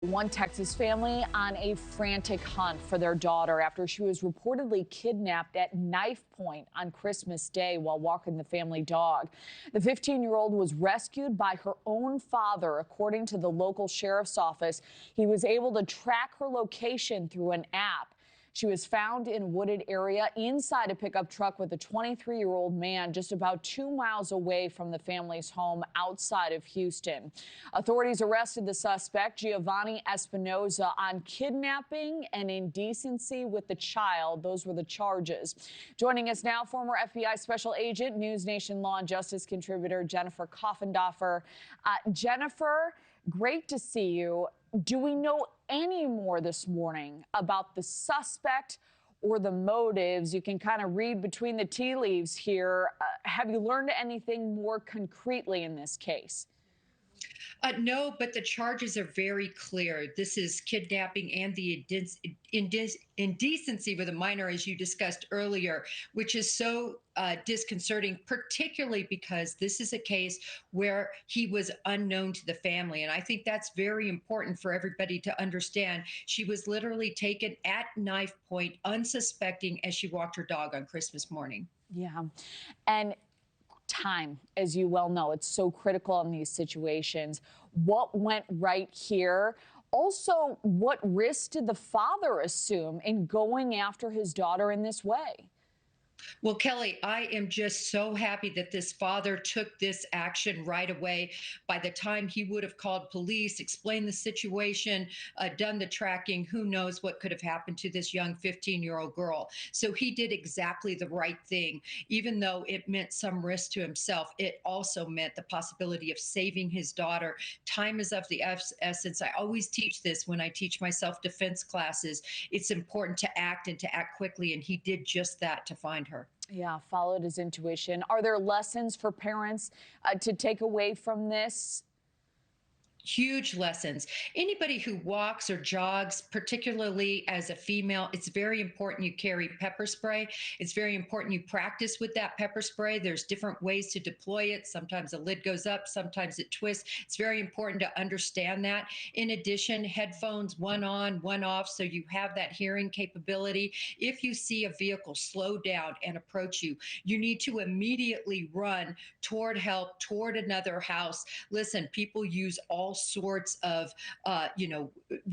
One Texas family on a frantic hunt for their daughter after she was reportedly kidnapped at knife point on Christmas Day while walking the family dog. The 15-year-old was rescued by her own father, according to the local sheriff's office. He was able to track her location through an app. She was found in a wooded area inside a pickup truck with a 23-year-old man just about 2 miles away from the family's home outside of Houston. Authorities arrested the suspect, Giovanni Espinoza, on kidnapping and indecency with the child. Those were the charges. Joining us now, former FBI Special Agent, NewsNation Law and Justice contributor Jennifer Coffindaffer. Jennifer, great to see you. Do we know any more this morning about the suspect or the motives? You can kind of read between the tea leaves here. Have you learned anything more concretely in this case? No, but the charges are very clear. This is kidnapping and the indecency with a minor, as you discussed earlier, which is so disconcerting, particularly because this is a case where he was unknown to the family. And I think that's very important for everybody to understand. She was literally taken at knife point, unsuspecting, as she walked her dog on Christmas morning. Yeah. And time, as you well know, it's so critical in these situations. What went right here? Also, what risk did the father assume in going after his daughter in this way? Well, Kelly, I am just so happy that this father took this action right away. By the time he would have called police, explained the situation, done the tracking, who knows what could have happened to this young 15-year-old girl. So he did exactly the right thing. Even though it meant some risk to himself, it also meant the possibility of saving his daughter. Time is of the essence. I always teach this when I teach my self-defense classes. It's important to act and to act quickly, and he did just that to find her. Yeah, followed his intuition. Are there lessons for parents to take away from this? Huge lessons. Anybody who walks or jogs, particularly as a female, it's very important you carry pepper spray. It's very important you practice with that pepper spray. There's different ways to deploy it. Sometimes the lid goes up, sometimes it twists. It's very important to understand that. In addition, headphones, one on, one off, so you have that hearing capability. If you see a vehicle slow down and approach you, you need to immediately run toward help, toward another house. Listen, people use all sorts of,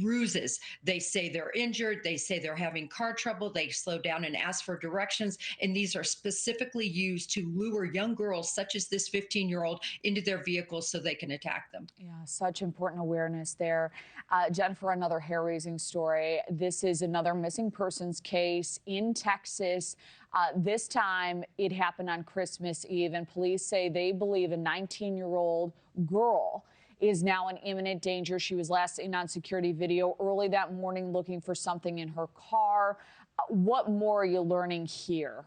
ruses. They say they're injured. They say they're having car trouble. They slow down and ask for directions. And these are specifically used to lure young girls, such as this 15-year-old, into their vehicles so they can attack them. Yeah, such important awareness there. Jennifer, another hair-raising story. This is another missing persons case in Texas. This time it happened on Christmas Eve, and police say they believe a 19-year-old girl is now in imminent danger. She was last seen on security video early that morning looking for something in her car. What more are you learning here?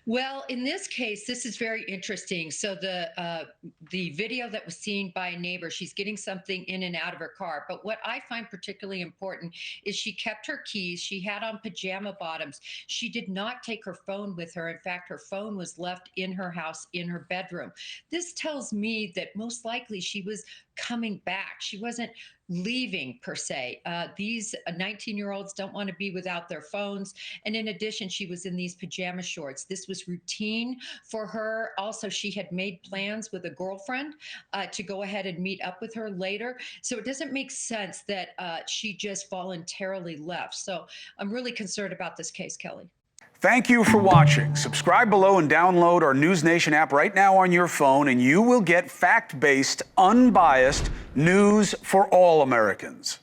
Well, in this case, this is very interesting. So the video that was seen by a neighbor, she's getting something in and out of her car. But what I find particularly important is she kept her keys. She had on pajama bottoms. She did not take her phone with her. In fact, her phone was left in her house, in her bedroom. This tells me that most likely she was coming back. She wasn't leaving per se. These 19-year-olds don't want to be without their phones. And in addition, she was in these pajama shorts. This was routine for her. Also, she had made plans with a girlfriend to go ahead and meet up with her later. So it doesn't make sense that she just voluntarily left. So I'm really concerned about this case, Kelly. Thank you for watching. Subscribe below and download our NewsNation app right now on your phone, and you will get fact-based, unbiased news for all Americans.